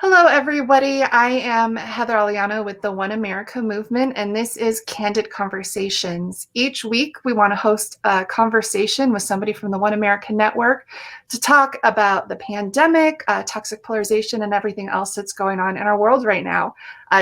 Hello, everybody. I am Heather Aliano with the One America Movement, and this is Candid Conversations. Each week, we want to host a conversation with somebody from the One America Network to talk about the pandemic, toxic polarization, and everything else that's going on in our world right now.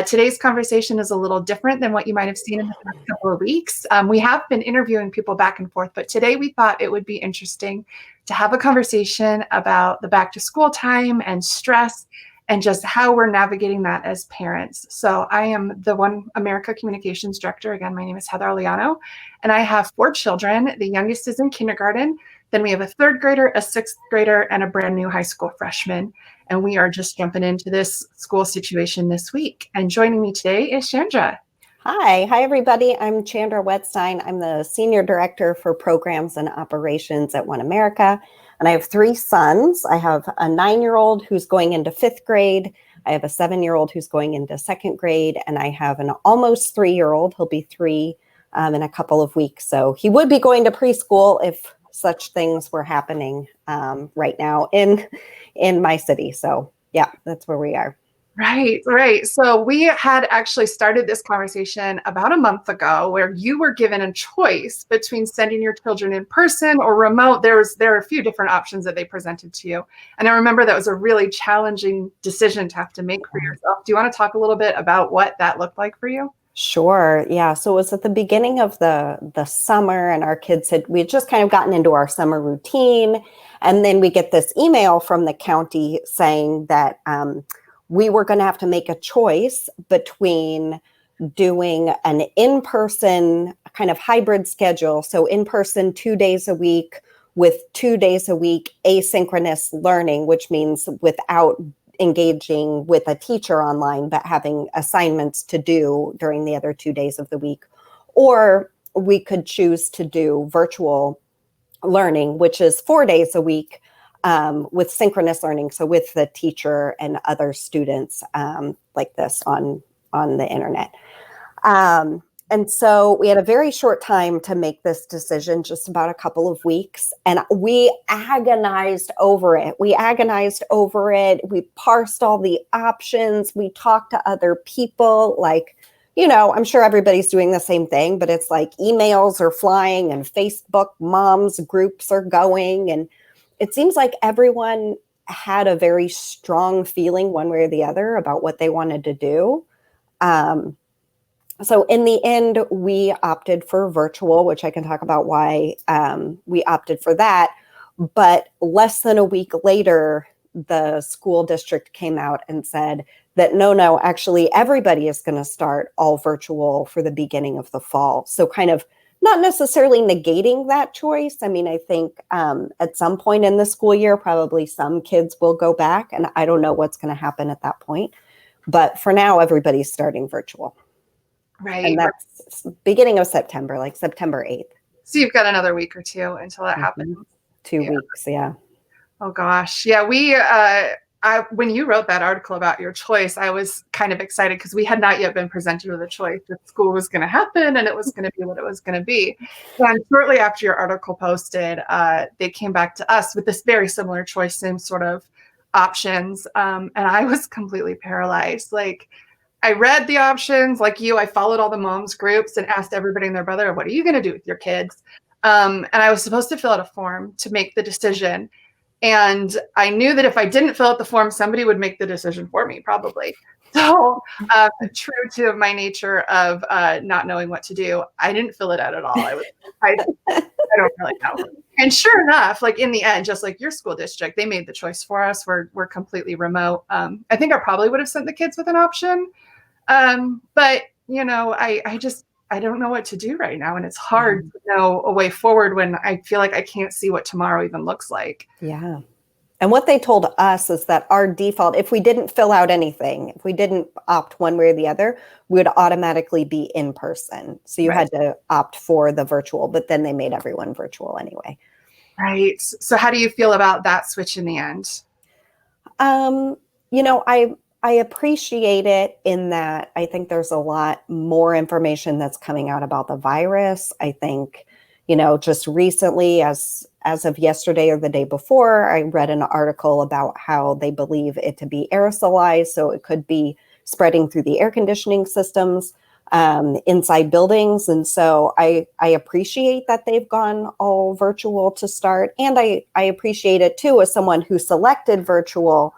Today's conversation is a little different than what you might have seen in the past couple of weeks. We have been interviewing people back and forth, but today we thought it would be interesting to have a conversation about the back to school time and stress and just how we're navigating that as parents. So I am the One America Communications Director. Again, my name is Heather Aliano, and I have 4 children. The youngest is in kindergarten. Then we have a 3rd grader, a 6th grader, and a brand new high school freshman. And we are just jumping into this school situation this week. And joining me today is Chandra. Hi, everybody. I'm Chandra Wetstein. I'm the Senior Director for Programs and Operations at One America. And I have 3 sons. I have a 9-year-old who's going into 5th grade. I have a 7-year-old who's going into 2nd grade. And I have an almost 3-year-old. He'll be 3 in a couple of weeks. So he would be going to preschool if such things were happening right now in my city. So yeah, that's where we are. Right. So we had actually started this conversation about a month ago where you were given a choice between sending your children in person or remote. There are a few different options that they presented to you. And I remember that was a really challenging decision to have to make for yourself. Do you want to talk a little bit about what that looked like for you? Sure. Yeah. So it was at the beginning of the summer, and we had just kind of gotten into our summer routine. And then we get this email from the county saying that we were going to have to make a choice between doing an in-person kind of hybrid schedule. So in-person 2 days a week with 2 days a week asynchronous learning, which means without engaging with a teacher online, but having assignments to do during the other 2 days of the week. Or we could choose to do virtual learning, which is 4 days a week with synchronous learning. So with the teacher and other students like this on the internet. And so we had a very short time to make this decision, just about a couple of weeks. And we agonized over it. We parsed all the options. We talked to other people. I'm sure everybody's doing the same thing, but it's like emails are flying and Facebook moms groups are going. And it seems like everyone had a very strong feeling one way or the other about what they wanted to do. So in the end, we opted for virtual, which I can talk about why we opted for that. But less than a week later, the school district came out and said that no, actually everybody is going to start all virtual for the beginning of the fall. So kind of not necessarily negating that choice. I mean, I think at some point in the school year, probably some kids will go back, and I don't know what's going to happen at that point. But for now, everybody's starting virtual. Right. And that's beginning of September, like September 8th. So you've got another week or 2 until that happens. 2 weeks, yeah. Oh gosh. Yeah, when you wrote that article about your choice, I was kind of excited because we had not yet been presented with a choice that school was going to happen and it was going to be what it was going to be. And shortly after your article posted, they came back to us with this very similar choice, same sort of options. And I was completely paralyzed. I read the options like you. I followed all the moms groups and asked everybody and their brother, what are you going to do with your kids? And I was supposed to fill out a form to make the decision. And I knew that if I didn't fill out the form, somebody would make the decision for me, probably. So true to my nature of not knowing what to do, I didn't fill it out at all. I don't really know. And sure enough, in the end, just like your school district, they made the choice for us. We're completely remote. I think I probably would have sent the kids with an option. But I don't know what to do right now. And it's hard to know a way forward when I feel like I can't see what tomorrow even looks like. Yeah. And what they told us is that our default, if we didn't fill out anything, if we didn't opt one way or the other, we would automatically be in person. So you had to opt for the virtual, but then they made everyone virtual anyway. Right. So how do you feel about that switch in the end? I appreciate it in that I think there's a lot more information that's coming out about the virus. I think, just recently, as as of yesterday or the day before, I read an article about how they believe it to be aerosolized, so it could be spreading through the air conditioning systems inside buildings. And so I appreciate that they've gone all virtual to start. And I appreciate it too, as someone who selected virtual,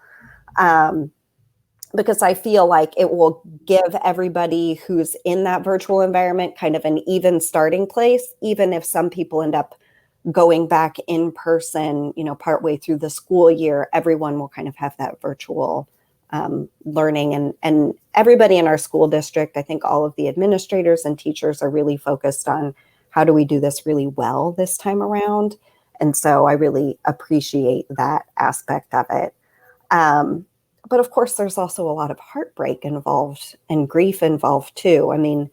because I feel like it will give everybody who's in that virtual environment kind of an even starting place, even if some people end up going back in person, partway through the school year. Everyone will kind of have that virtual learning, and everybody in our school district, I think all of the administrators and teachers are really focused on how do we do this really well this time around. And so I really appreciate that aspect of it. But of course, there's also a lot of heartbreak involved and grief involved too. I mean,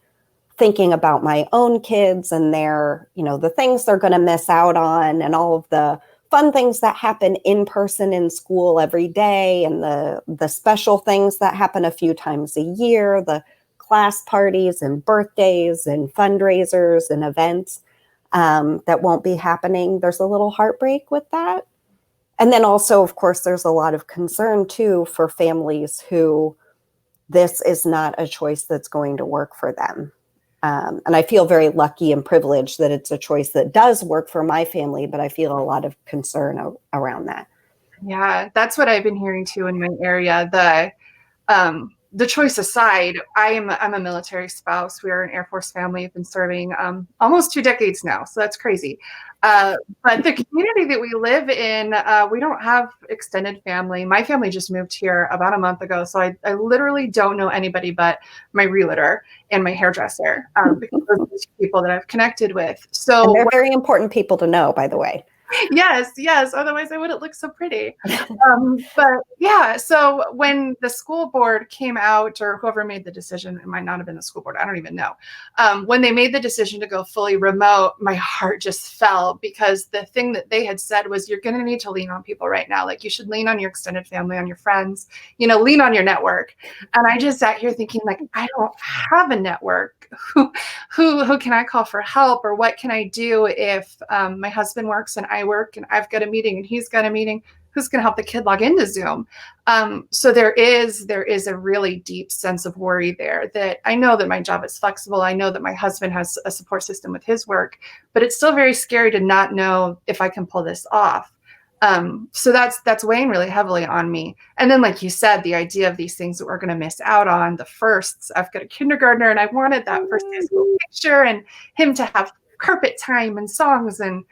thinking about my own kids and their, the things they're going to miss out on, and all of the fun things that happen in person in school every day, and the special things that happen a few times a year, the class parties and birthdays and fundraisers and events that won't be happening. There's a little heartbreak with that. And then also, of course, there's a lot of concern too for families who this is not a choice that's going to work for them. And I feel very lucky and privileged that it's a choice that does work for my family, but I feel a lot of concern around that. Yeah, that's what I've been hearing too in my area. The choice aside, I'm a military spouse. We are an Air Force family. I've been serving almost 2 decades now, so that's crazy. But the community that we live in, we don't have extended family. My family just moved here about a month ago, so I literally don't know anybody but my realtor and my hairdresser, because those are the people that I've connected with. So and they're very important people to know, by the way. Yes. Otherwise, I wouldn't look so pretty. But yeah, so when the school board came out, or whoever made the decision, it might not have been the school board, I don't even know. When they made the decision to go fully remote, my heart just fell, because the thing that they had said was, you're going to need to lean on people right now. Like, you should lean on your extended family, on your friends, lean on your network. And I just sat here thinking, like, I don't have a network. Who can I call for help, or what can I do if my husband works and I work and I've got a meeting and he's got a meeting? Who's going to help the kid log into Zoom? So there is a really deep sense of worry there, that I know that my job is flexible. I know that my husband has a support system with his work, but it's still very scary to not know if I can pull this off. So that's weighing really heavily on me. And then, like you said, the idea of these things that we're going to miss out on, the firsts. I've got a kindergartner, and I wanted that first day of school picture, and him to have carpet time and songs and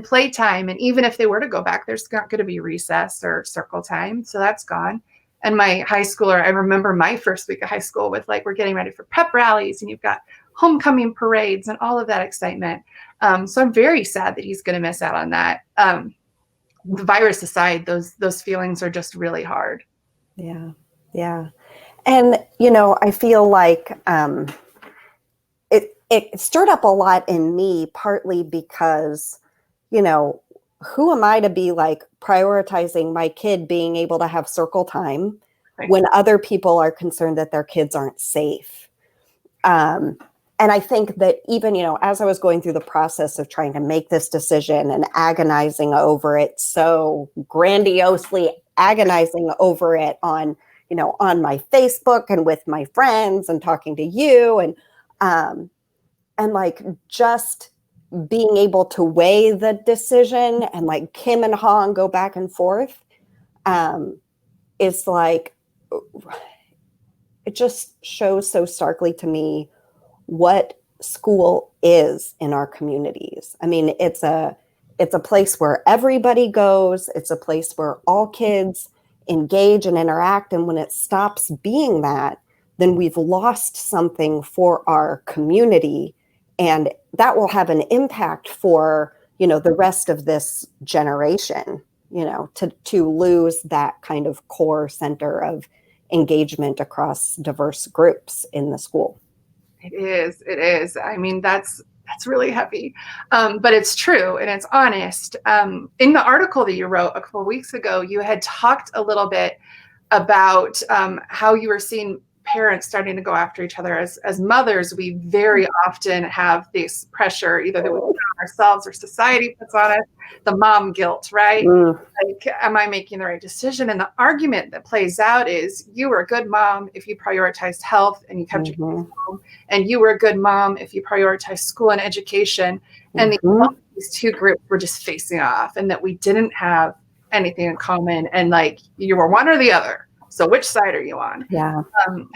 play time. And even if they were to go back, there's not going to be recess or circle time. So that's gone. And my high schooler, I remember my first week of high school with, like, we're getting ready for pep rallies, and you've got homecoming parades and all of that excitement. So I'm very sad that he's going to miss out on that. The virus aside, those feelings are just really hard. Yeah. And, I feel like it stirred up a lot in me, partly because, who am I to be like prioritizing my kid being able to have circle time when other people are concerned that their kids aren't safe? And I think that even, as I was going through the process of trying to make this decision and agonizing over it, so grandiosely agonizing over it on my Facebook and with my friends and talking to you, and like just being able to weigh the decision and like Kim and Ha and go back and forth, is like, it just shows so starkly to me what school is in our communities. I mean, it's a place where everybody goes. It's a place where all kids engage and interact. And when it stops being that, then we've lost something for our community. And that will have an impact for, the rest of this generation, to lose that kind of core center of engagement across diverse groups in the school. It is. I mean, that's really heavy, but it's true and it's honest. In the article that you wrote a couple of weeks ago, you had talked a little bit about how you were seeing parents starting to go after each other. As mothers, we very often have this pressure, either that we put on ourselves or society puts on us, the mom guilt, right? Like, am I making the right decision? And the argument that plays out is you were a good mom if you prioritized health and you kept your kids home, and you were a good mom if you prioritized school and education. And these two groups were just facing off, and that we didn't have anything in common, and like you were one or the other. So which side are you on? Yeah.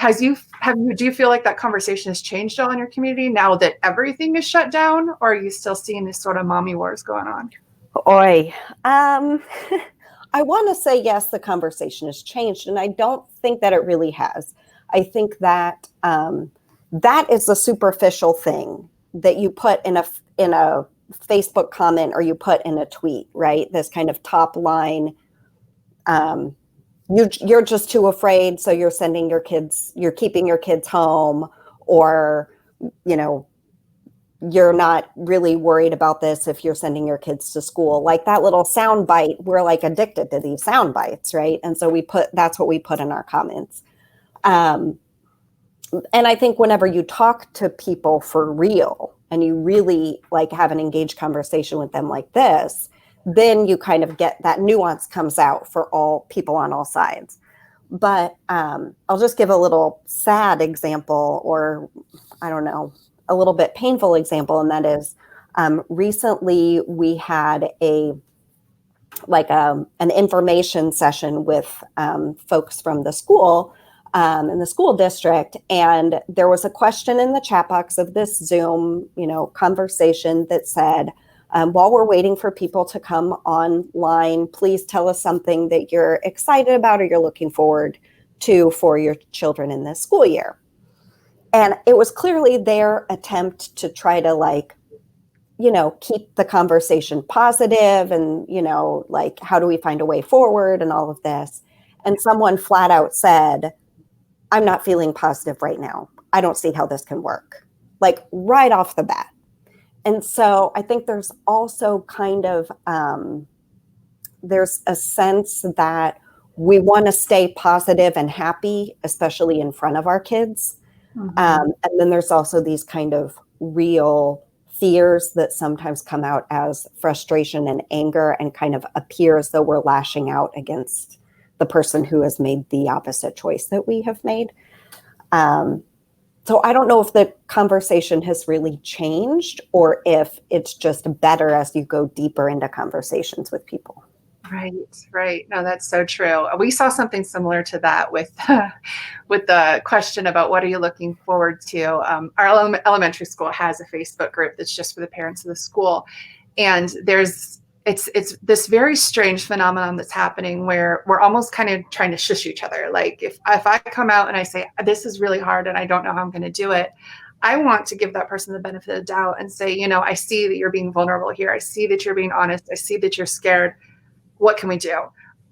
Do you feel like that conversation has changed all in your community now that everything is shut down, or are you still seeing this sort of mommy wars going on? Oi. I want to say yes, the conversation has changed, and I don't think that it really has. I think that that is a superficial thing that you put in a Facebook comment or you put in a tweet, right? This kind of top line. You're just too afraid, so you're keeping your kids home, or you're not really worried about this if you're sending your kids to school. Like that little sound bite, we're like addicted to these sound bites, right? And so that's what we put in our comments. And I think whenever you talk to people for real and you really like have an engaged conversation with them like this, then you kind of get that nuance comes out for all people on all sides. But I'll just give a little sad example, or I don't know, a little bit painful example. And that is recently we had an information session with folks from the school in the school district. And there was a question in the chat box of this Zoom, conversation that said, while we're waiting for people to come online, please tell us something that you're excited about or you're looking forward to for your children in this school year. And it was clearly their attempt to try to keep the conversation positive and, how do we find a way forward and all of this. And someone flat out said, I'm not feeling positive right now. I don't see how this can work, like right off the bat. And so I think there's also kind of, there's a sense that we want to stay positive and happy, especially in front of our kids. And then there's also these kind of real fears that sometimes come out as frustration and anger and kind of appear as though we're lashing out against the person who has made the opposite choice that we have made. So I don't know if the conversation has really changed or if it's just better as you go deeper into conversations with people. Right. No, that's so true. We saw something similar to that with the question about what are you looking forward to. Our elementary school has a Facebook group that's just for the parents of the school, and it's this very strange phenomenon that's happening where we're almost kind of trying to shush each other. Like if I come out and I say this is really hard and I don't know how I'm going to do it, I want to give that person the benefit of the doubt and say, I see that you're being vulnerable here. I see that you're being honest. I see that you're scared. What can we do?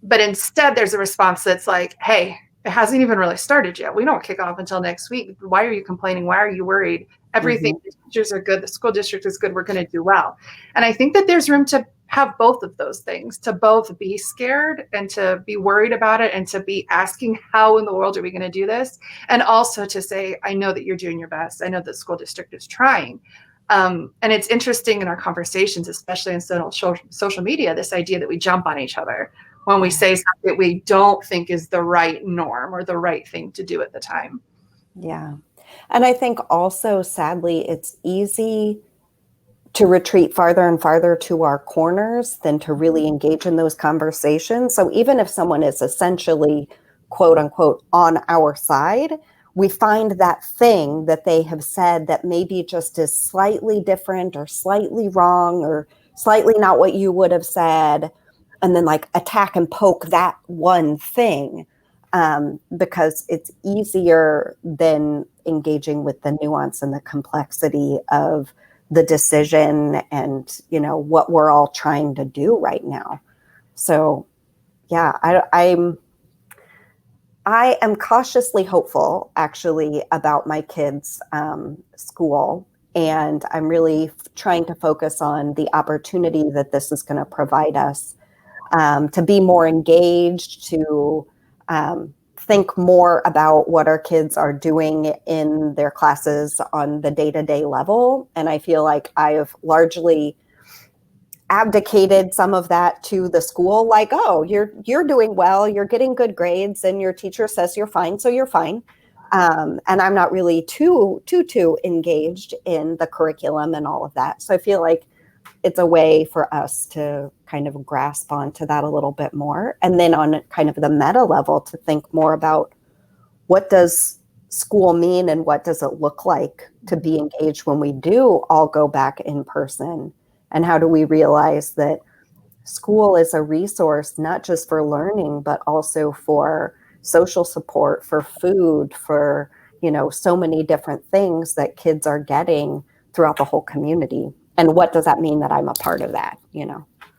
But instead, there's a response that's like, hey, it hasn't even really started yet. We don't kick off until next week. Why are you complaining? Why are you worried? Everything, the teachers are good. The school district is good. We're going to do well. And I think that there's room to have both of those things, to both be scared and to be worried about it and to be asking, how in the world are we going to do this? And also to say, I know that you're doing your best. I know that the school district is trying. And it's interesting in our conversations, especially in social media, this idea that we jump on each other when we say something that we don't think is the right norm or the right thing to do at the time. Yeah. And I think also, sadly, it's easy to retreat farther and farther to our corners than to really engage in those conversations. So even if someone is essentially, quote unquote, on our side, we find that thing that they have said that maybe just is slightly different or slightly wrong or slightly not what you would have said, and then attack and poke that one thing, because it's easier than engaging with the nuance and the complexity of the decision and, what we're all trying to do right now. So, yeah, I am cautiously hopeful, actually, about my kids' school, and I'm really trying to focus on the opportunity that this is going to provide us to be more engaged, to think more about what our kids are doing in their classes on the day-to-day level. And I feel like I have largely abdicated some of that to the school, like, oh, you're doing well, you're getting good grades, and your teacher says you're fine, so you're fine. And I'm not really too engaged in the curriculum and all of that. So I feel like it's a way for us to kind of grasp onto that a little bit more. And then on kind of the meta level, to think more about what does school mean and what does it look like to be engaged when we do all go back in person? And how do we realize that school is a resource, not just for learning, but also for social support, for food, for, so many different things that kids are getting throughout the whole community. And what does that mean that I'm a part of that,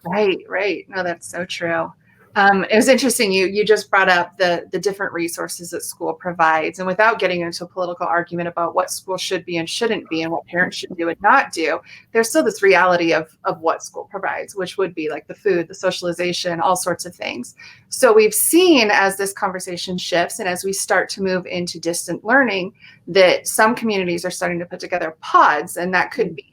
Right. No, that's so true. It was interesting. You just brought up the different resources that school provides, and without getting into a political argument about what school should be and shouldn't be, and what parents should do and not do, there's still this reality of what school provides, which would be like the food, the socialization, all sorts of things. So we've seen, as this conversation shifts and as we start to move into distant learning, that some communities are starting to put together pods, and that could be,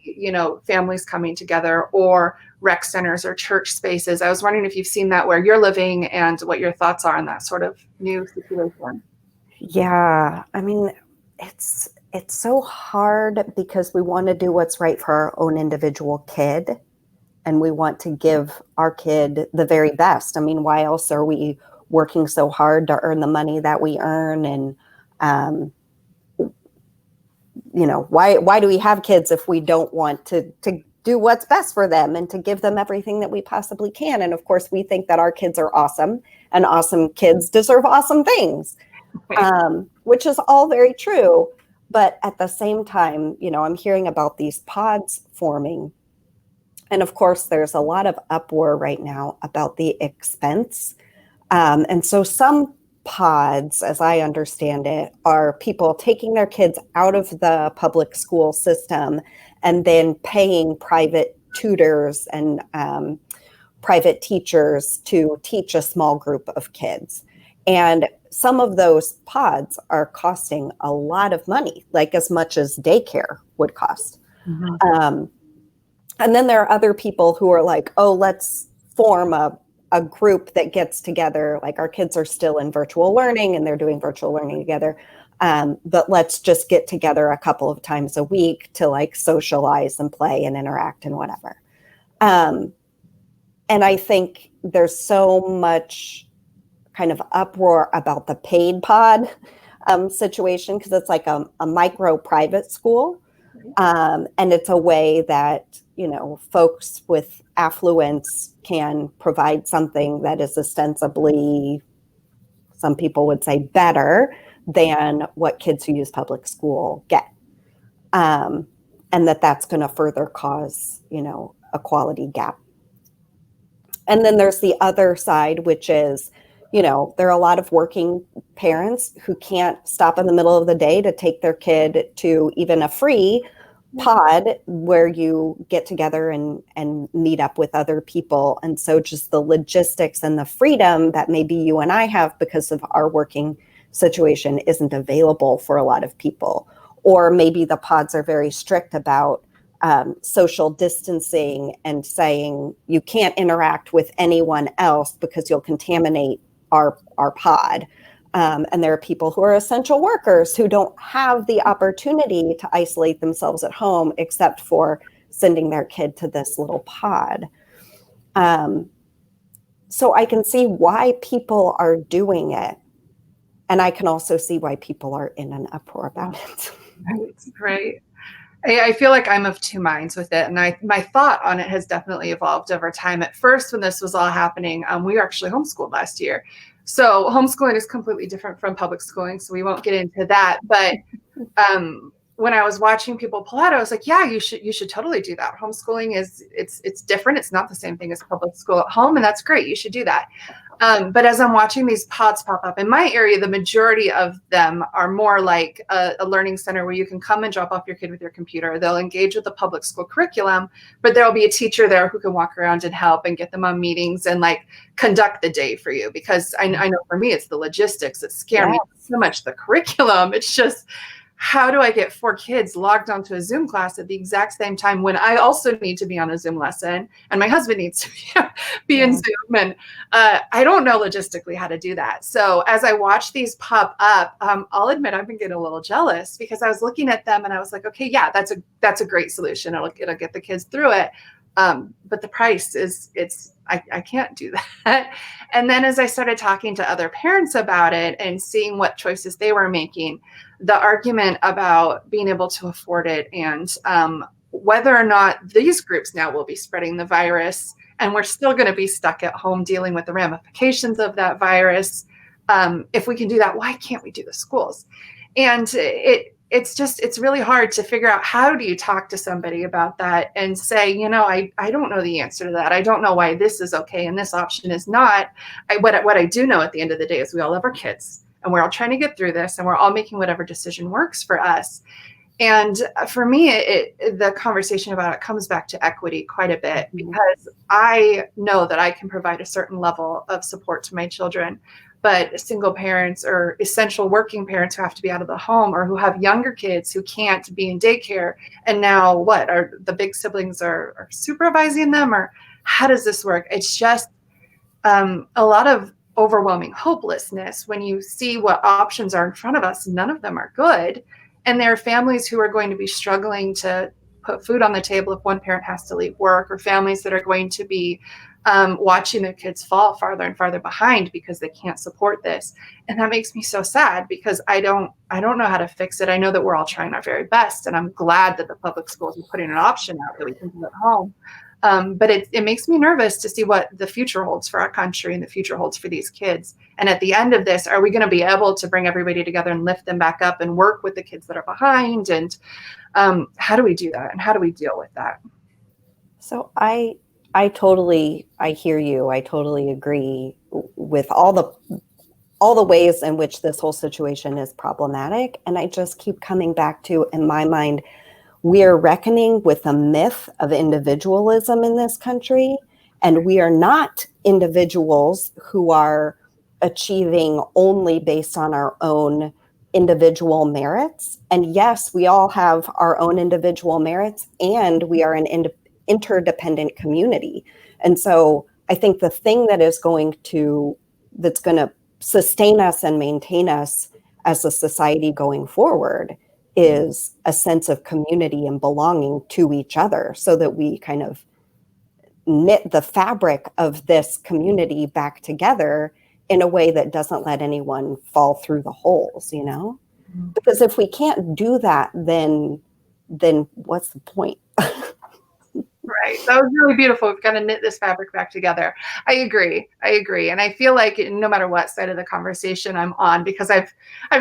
families coming together, or rec centers or church spaces. I was wondering if you've seen that where you're living and what your thoughts are on that sort of new situation. Yeah, I mean, it's so hard because we want to do what's right for our own individual kid, and we want to give our kid the very best. I mean, why else are we working so hard to earn the money that we earn? And why do we have kids if we don't want to do what's best for them and to give them everything that we possibly can? And of course, we think that our kids are awesome, and awesome kids deserve awesome things, which is all very true. But at the same time, I'm hearing about these pods forming. And of course, there's a lot of uproar right now about the expense. And so some pods, as I understand it, are people taking their kids out of the public school system and then paying private tutors and private teachers to teach a small group of kids. And some of those pods are costing a lot of money, like as much as daycare would cost. Mm-hmm. And then there are other people who are like, oh, let's form a group that gets together. Like, our kids are still in virtual learning and they're doing virtual learning together. But let's just get together a couple of times a week to like socialize and play and interact and whatever. And I think there's so much kind of uproar about the paid pod situation, because it's like a micro private school. And it's a way that, folks with affluence can provide something that is ostensibly, some people would say, better than what kids who use public school get. And that's going to further cause, a quality gap. And then there's the other side, which is, there are a lot of working parents who can't stop in the middle of the day to take their kid to even a free pod where you get together and meet up with other people. And so just the logistics and the freedom that maybe you and I have because of our working situation isn't available for a lot of people. Or maybe the pods are very strict about social distancing and saying you can't interact with anyone else because you'll contaminate our pod. And there are people who are essential workers who don't have the opportunity to isolate themselves at home except for sending their kid to this little pod. So I can see why people are doing it. And I can also see why people are in an uproar about it. Right. I feel like I'm of two minds with it. And my thought on it has definitely evolved over time. At first, when this was all happening, we were actually homeschooled last year. So homeschooling is completely different from public schooling. So we won't get into that. But when I was watching people pull out, I was like, yeah, you should totally do that. Homeschooling it's different. It's not the same thing as public school at home. And that's great. You should do that. But as I'm watching these pods pop up in my area, the majority of them are more like a learning center where you can come and drop off your kid with your computer. They'll engage with the public school curriculum, but there'll be a teacher there who can walk around and help and get them on meetings and like conduct the day for you. Because I know for me, it's the logistics that scare me so much. The curriculum, it's just, how do I get 4 kids logged onto a Zoom class at the exact same time when I also need to be on a Zoom lesson and my husband needs to be in Zoom? And I don't know logistically how to do that. So as I watch these pop up, I'll admit I've been getting a little jealous because I was looking at them and I was like, okay, yeah, that's a great solution. It'll get the kids through it. But the price I can't do that. And then as I started talking to other parents about it and seeing what choices they were making, the argument about being able to afford it and whether or not these groups now will be spreading the virus, and we're still going to be stuck at home dealing with the ramifications of that virus. If we can do that, why can't we do the schools? And it's really hard to figure out how do you talk to somebody about that and say, I don't know the answer to that. I don't know why this is okay and this option is not. What I do know at the end of the day is we all love our kids and we're all trying to get through this and we're all making whatever decision works for us. And for me, the conversation about it comes back to equity quite a bit, because I know that I can provide a certain level of support to my children, but single parents or essential working parents who have to be out of the home or who have younger kids who can't be in daycare. And now what are the big siblings are supervising them, or how does this work? It's just a lot of overwhelming hopelessness when you see what options are in front of us. None of them are good. And there are families who are going to be struggling to put food on the table if one parent has to leave work, or families that are going to be watching their kids fall farther and farther behind because they can't support this. And that makes me so sad because I don't know how to fix it. I know that we're all trying our very best, and I'm glad that the public schools are putting an option out that we can do at home. But it makes me nervous to see what the future holds for our country and the future holds for these kids. And at the end of this, are we going to be able to bring everybody together and lift them back up and work with the kids that are behind? And how do we do that? And how do we deal with that? So I hear you. I totally agree with all the ways in which this whole situation is problematic. And I just keep coming back to, in my mind, we are reckoning with a myth of individualism in this country, and we are not individuals who are achieving only based on our own individual merits. And yes, we all have our own individual merits, and we are an interdependent community. And so I think the thing that's going to sustain us and maintain us as a society going forward is a sense of community and belonging to each other, so that we kind of knit the fabric of this community back together in a way that doesn't let anyone fall through the holes, Because if we can't do that, then what's the point? Right. That was really beautiful. We've got to knit this fabric back together. I agree. And I feel like no matter what side of the conversation I'm on, because I've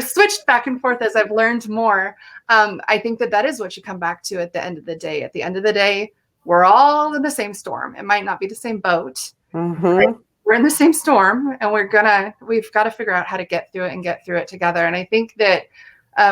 switched back and forth as I've learned more. I think that is what you come back to at the end of the day. At the end of the day, we're all in the same storm. It might not be the same boat. Mm-hmm. Right? We're in the same storm, and we've got to figure out how to get through it together. And I think that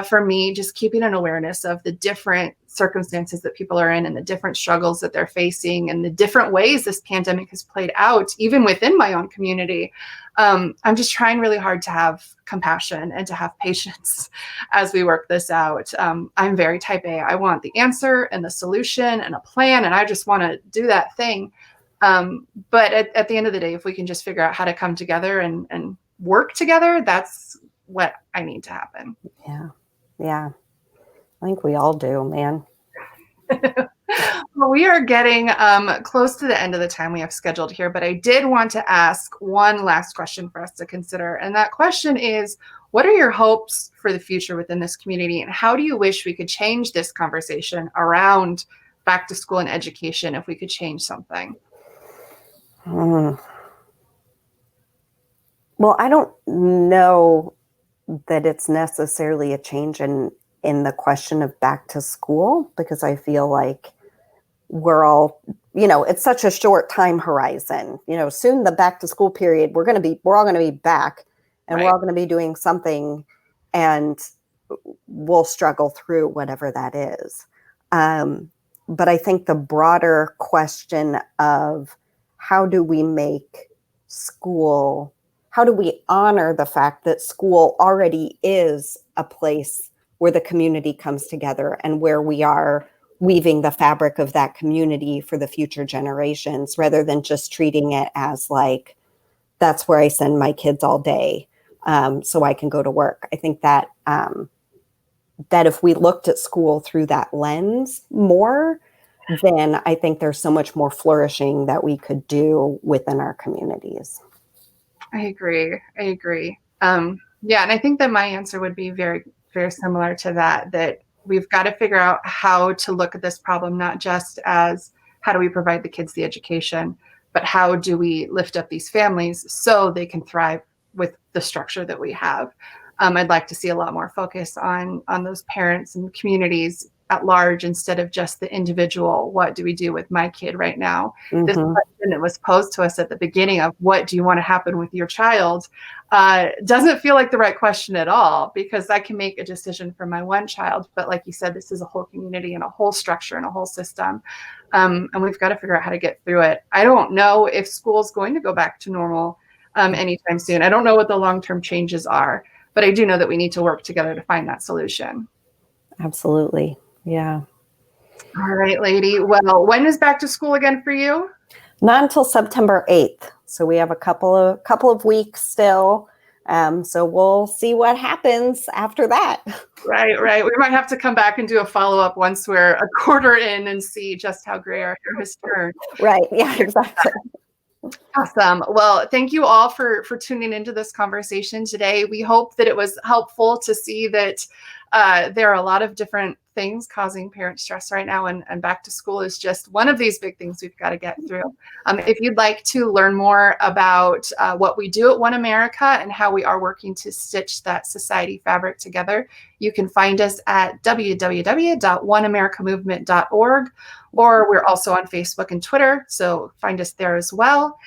for me, just keeping an awareness of the different circumstances that people are in and the different struggles that they're facing and the different ways this pandemic has played out, even within my own community. I'm just trying really hard to have compassion and to have patience as we work this out. I'm very type A. I want the answer and the solution and a plan, and I just want to do that thing. But at the end of the day, if we can just figure out how to come together and work together, that's what I need to happen. Yeah. I think we all do, man. Well, we are getting close to the end of the time we have scheduled here, but I did want to ask one last question for us to consider. And that question is, what are your hopes for the future within this community? And how do you wish we could change this conversation around back to school and education if we could change something? Well, I don't know that it's necessarily a change in the question of back to school, because I feel like we're all, it's such a short time horizon. Soon the back to school period, we're all going to be back, and We're all going to be doing something, and we'll struggle through whatever that is. But I think the broader question of how do we honor the fact that school already is a place where the community comes together and where we are weaving the fabric of that community for the future generations, rather than just treating it as like, that's where I send my kids all day, so I can go to work. I think that that if we looked at school through that lens more, then I think there's so much more flourishing that we could do within our communities. I agree. Yeah, and I think that my answer would be very, very similar to that, that we've got to figure out how to look at this problem, not just as how do we provide the kids the education, but how do we lift up these families so they can thrive with the structure that we have. I'd like to see a lot more focus on those parents and communities at large, instead of just the individual. What do we do with my kid right now? This question that was posed to us at the beginning of what do you want to happen with your child doesn't feel like the right question at all, because I can make a decision for my one child. But like you said, this is a whole community and a whole structure and a whole system. And we've got to figure out how to get through it. I don't know if school is going to go back to normal anytime soon. I don't know what the long-term changes are, but I do know that we need to work together to find that solution. Absolutely. Yeah. All right, lady. Well, when is back to school again for you? Not until September 8th. So we have a couple of weeks still. So we'll see what happens after that. Right. We might have to come back and do a follow-up once we're a quarter in and see just how gray our hair has turned. Right. Yeah, exactly. Awesome. Well, thank you all for tuning into this conversation today. We hope that it was helpful to see that there are a lot of different things causing parent stress right now, and back to school is just one of these big things we've got to get through. If you'd like to learn more about what we do at One America and how we are working to stitch that society fabric together, you can find us at www.oneamericamovement.org, or we're also on Facebook and Twitter, so find us there as well.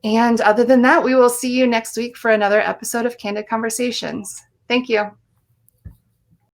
And other than that, we will see you next week for another episode of Candid Conversations. Thank you.